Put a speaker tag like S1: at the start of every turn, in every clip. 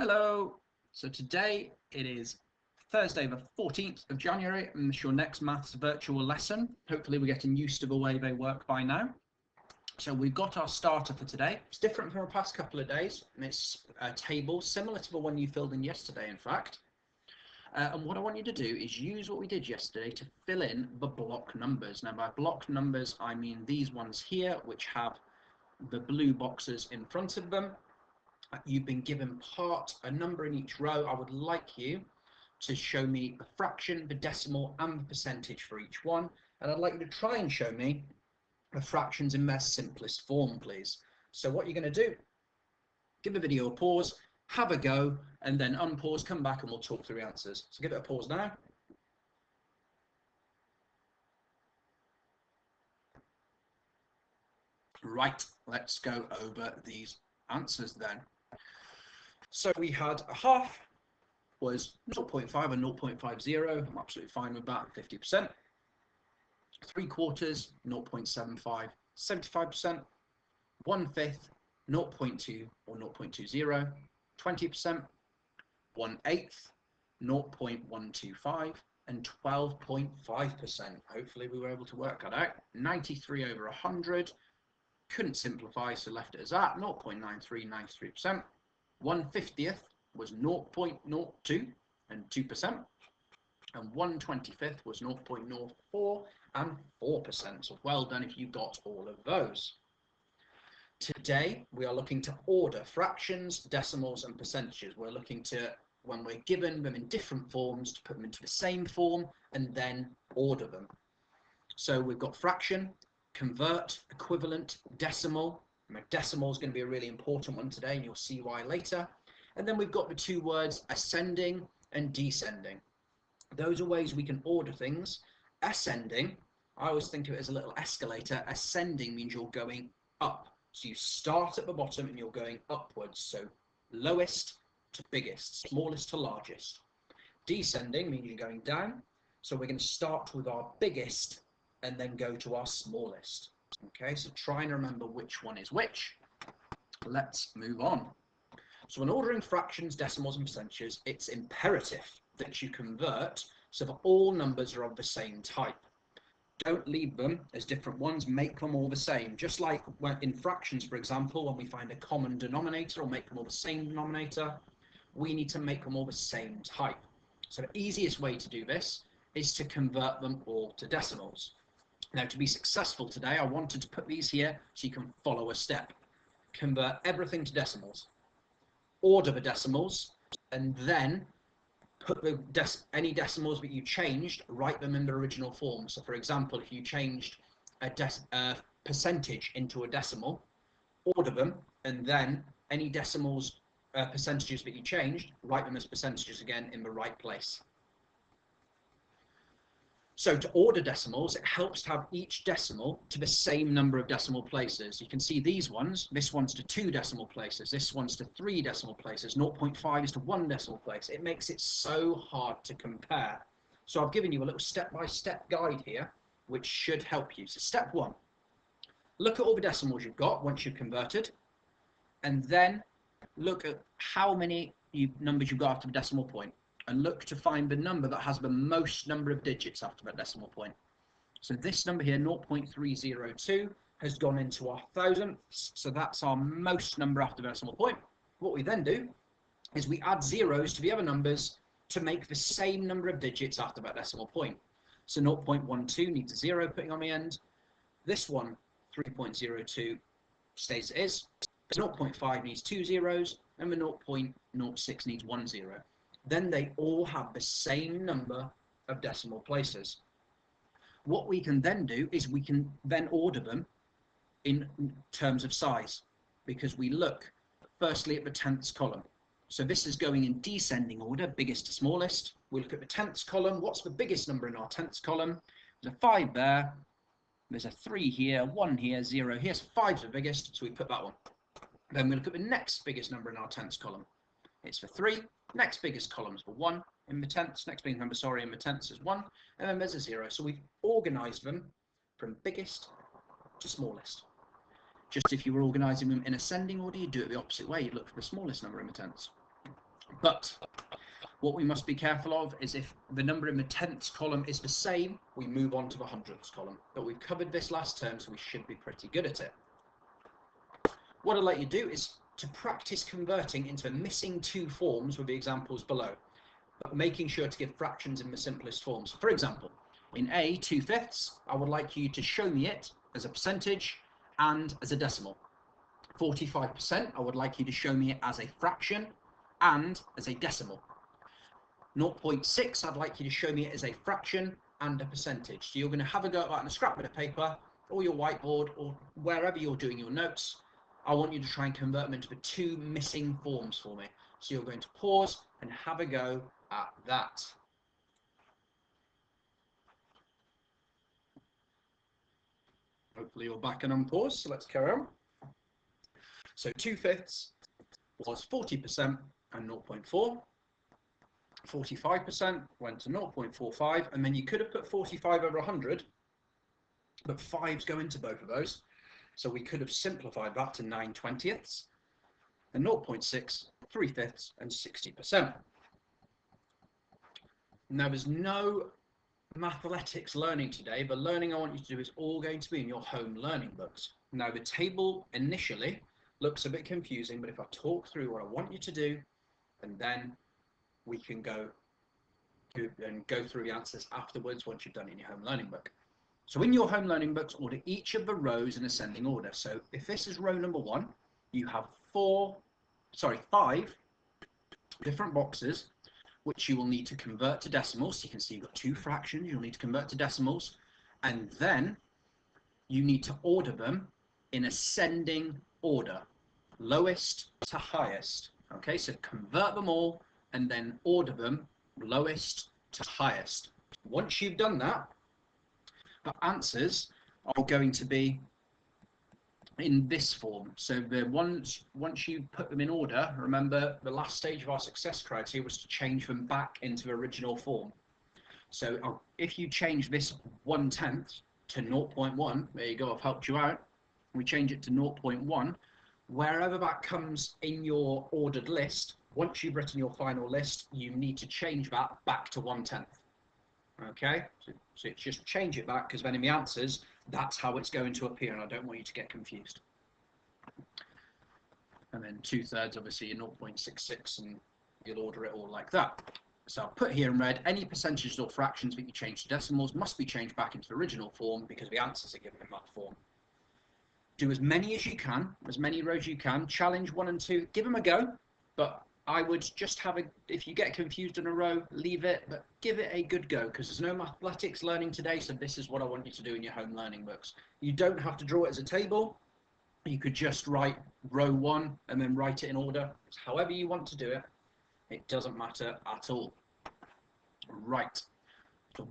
S1: Hello. So today it is Thursday the 14th of January and it's your next maths virtual lesson. Hopefully we're getting used to the way they work by now. So we've got our starter for today. It's different from the past couple of days. It's a table similar to the one you filled in yesterday, in fact. And what I want you to do is use what we did yesterday to fill in the block numbers. Now by block numbers I mean these ones here, which have the blue boxes in front of them. You've been given a number in each row. I would like you to show me the fraction, the decimal and the percentage for each one, and I'd like you to try and show me the fractions in their simplest form, please. So what you're going to do, give the video a pause, have a go, and then unpause, come back and we'll talk through the answers. So give it a pause now. Right, let's go over these answers then. So we had a half was 0.5 and 0.50. I'm absolutely fine with that, 50%. 3/4, 0.75, 75%. 1/5, 0.2 or 0.20, 20%. 1/8, 0.125, and 12.5%. Hopefully we were able to work that out. 93 over 100. Couldn't simplify, so left it as that. 0.93, 93%. 1/50th was 0.02 and 2%, and 1/25th was 0.04 and 4%. So well done if you got all of those. Today we are looking to order fractions, decimals and percentages. We're looking to, when we're given them in different forms, to put them into the same form and then order them. So we've got fraction, convert, equivalent, decimal. Decimal is going to be a really important one today and you'll see why later. And then we've got the two words ascending and descending. Those are ways we can order things. Ascending, I always think of it as a little escalator. Ascending means you're going up. So you start at the bottom and you're going upwards. So lowest to biggest, smallest to largest. Descending means you're going down. So we're going to start with our biggest and then go to our smallest. Okay, so try and remember which one is which. Let's move on. So when ordering fractions, decimals and percentages, it's imperative that you convert so that all numbers are of the same type. Don't leave them as different ones, make them all the same. Just like when in fractions, for example, when we find a common denominator or make them all the same denominator, we need to make them all the same type. So the easiest way to do this is to convert them all to decimals. Now, to be successful today, I wanted to put these here so you can follow a step. Convert everything to decimals. Order the decimals, and then put any decimals that you changed, write them in their original form. So, for example, if you changed a percentage into a decimal, order them, and then any decimals, percentages that you changed, write them as percentages again in the right place. So to order decimals, it helps to have each decimal to the same number of decimal places. You can see these ones, this one's to 2 decimal places, this one's to 3 decimal places, 0.5 is to 1 decimal place. It makes it so hard to compare. So I've given you a little step-by-step guide here, which should help you. So step 1, look at all the decimals you've got once you've converted, and then look at how many numbers you've got after the decimal point. And look to find the number that has the most number of digits after that decimal point. So this number here, 0.302, has gone into our thousandths. So that's our most number after the decimal point. What we then do is we add zeros to the other numbers to make the same number of digits after that decimal point. So 0.12 needs a 0 putting on the end. This one, 3.02, stays as it is. 0.5 needs 2 zeros, and the 0.06 needs 1 0. Then they all have the same number of decimal places. What we can then do is we can then order them in terms of size, because we look firstly at the tenths column. So this is going in descending order, biggest to smallest. We look at the tenths column. What's the biggest number in our tenths column? There's a 5 there, there's a 3 here, 1 here, 0 here. So 5's the biggest, so we put that one. Then we look at the next biggest number in our tenths column. It's for 3. Next biggest column is for 1 in the tenths. Next biggest number, sorry, in the tenths is 1. And then there's a 0. So we've organised them from biggest to smallest. Just if you were organising them in ascending order, you'd do it the opposite way. You'd look for the smallest number in the tenths. But what we must be careful of is if the number in the tenths column is the same, we move on to the hundredths column. But we've covered this last term, so we should be pretty good at it. What I'd like you to do is to practice converting into missing two forms with the examples below, but making sure to give fractions in the simplest forms. For example, in A, 2/5, I would like you to show me it as a percentage and as a decimal. 45%, I would like you to show me it as a fraction and as a decimal. 0.6, I'd like you to show me it as a fraction and a percentage. So you're going to have a go at that on a scrap bit of paper or your whiteboard or wherever you're doing your notes. I want you to try and convert them into the two missing forms for me. So you're going to pause and have a go at that. Hopefully you're back and unpaused, so let's carry on. So 2/5 was 40% and 0.4. 45% went to 0.45, and then you could have put 45 over 100, but 5s go into both of those. So we could have simplified that to 9/20, and 0.6, 3/5, and 60%. Now there's no mathematics learning today. The learning I want you to do is all going to be in your home learning books. Now the table initially looks a bit confusing, but if I talk through what I want you to do, and then we can go through the answers afterwards once you've done it in your home learning book. So in your home learning books, order each of the rows in ascending order. So if this is row number 1, you have 5 different boxes which you will need to convert to decimals. So you can see you've got 2 fractions you'll need to convert to decimals, and then you need to order them in ascending order, lowest to highest. Okay, so convert them all and then order them lowest to highest. Once you've done that, the answers are going to be in this form. So the once you put them in order, remember the last stage of our success criteria was to change them back into the original form. So if you change this 1/10 to 0.1, there you go, I've helped you out. We change it to 0.1. Wherever that comes in your ordered list, once you've written your final list, you need to change that back to 1/10. Okay, so it's just change it back, because then in the answers, that's how it's going to appear, and I don't want you to get confused. And then 2/3, obviously, you're 0.66, and you'll order it all like that. So I'll put here in red, any percentages or fractions that you change to decimals must be changed back into the original form, because the answers are given in that form. Do as many as you can, as many rows you can. Challenge 1 and 2, give them a go, but I would just have if you get confused in a row, leave it, but give it a good go, because there's no mathematics learning today, so this is what I want you to do in your home learning books. You don't have to draw it as a table. You could just write row 1 and then write it in order. It's however you want to do it. It doesn't matter at all. Right. So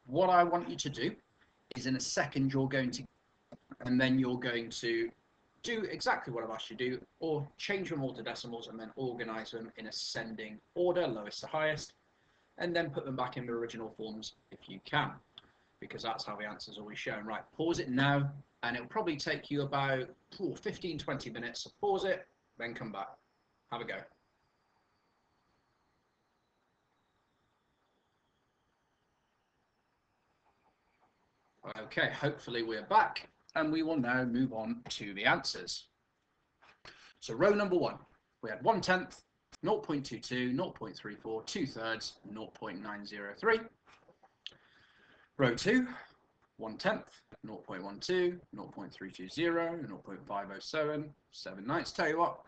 S1: what I want you to do is in a second you're going to do exactly what I've asked you to do, or change them all to decimals and then organise them in ascending order, lowest to highest, and then put them back in the original forms if you can, because that's how the answer's always shown. Right, pause it now, and it'll probably take you about 15-20 minutes. So pause it, then come back. Have a go. Okay, hopefully we're back, and we will now move on to the answers. So row number 1, we had 1/10, 0.22, 0.34, 2/3, 0.903. Row 2, 1/10, 0.12, 0.320, 0.507, 7/9. Tell you what,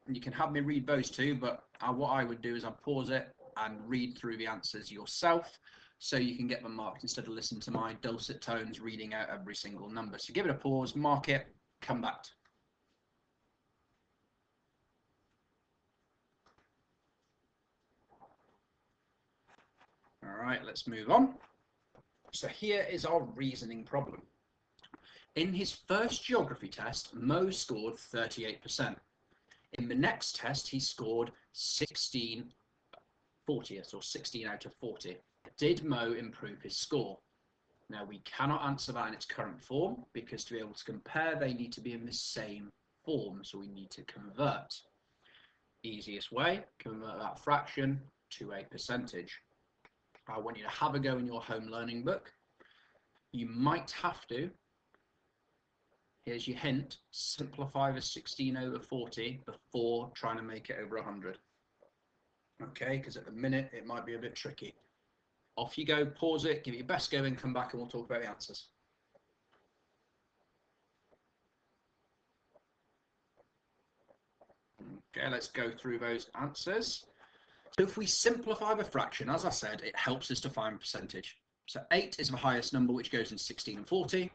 S1: you can have me read those two, but what I would do is I'd pause it and read through the answers yourself, so you can get them marked instead of listening to my dulcet tones reading out every single number. So give it a pause, mark it, come back. All right, let's move on. So here is our reasoning problem. In his first geography test, Mo scored 38%. In the next test, he scored 16 40th, or 16 out of 40. Did Mo improve his score? Now, we cannot answer that in its current form, because to be able to compare, they need to be in the same form, so we need to convert. Easiest way, convert that fraction to a percentage. I want you to have a go in your home learning book. You might have to, here's your hint, simplify the 16 over 40 before trying to make it over 100. Okay, because at the minute it might be a bit tricky. Off you go, pause it, give it your best go, and come back and we'll talk about the answers. Okay, let's go through those answers. So if we simplify the fraction, as I said, it helps us to find percentage. So 8 is the highest number, which goes in 16 and 40.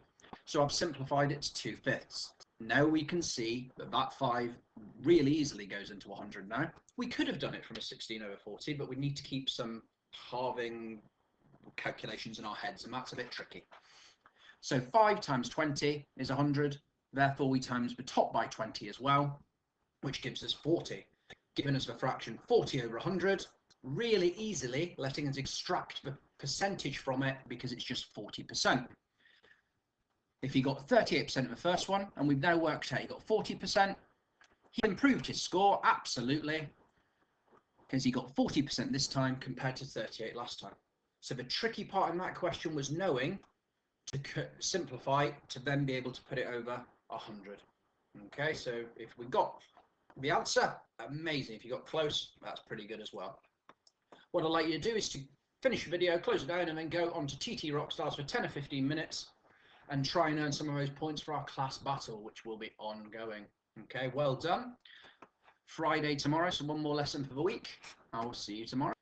S1: So I've simplified it to 2/5. Now we can see that that 5 really easily goes into 100 now. We could have done it from a 16 over 40, but we need to keep some halving calculations in our heads, and that's a bit tricky. So 5 times 20 is 100. Therefore, we times the top by 20 as well, which gives us 40. Giving us the fraction 40 over 100, really easily letting us extract the percentage from it because it's just 40%. If he got 38% of the first one, and we've now worked out he got 40%, he improved his score, absolutely, because he got 40% this time compared to 38 last time. So the tricky part in that question was knowing to simplify to then be able to put it over 100. Okay, so if we got the answer, amazing. If you got close, that's pretty good as well. What I'd like you to do is to finish the video, close it down, and then go on to TT Rockstars for 10 or 15 minutes and try and earn some of those points for our class battle, which will be ongoing. Okay, well done. Friday tomorrow, so one more lesson for the week. I will see you tomorrow.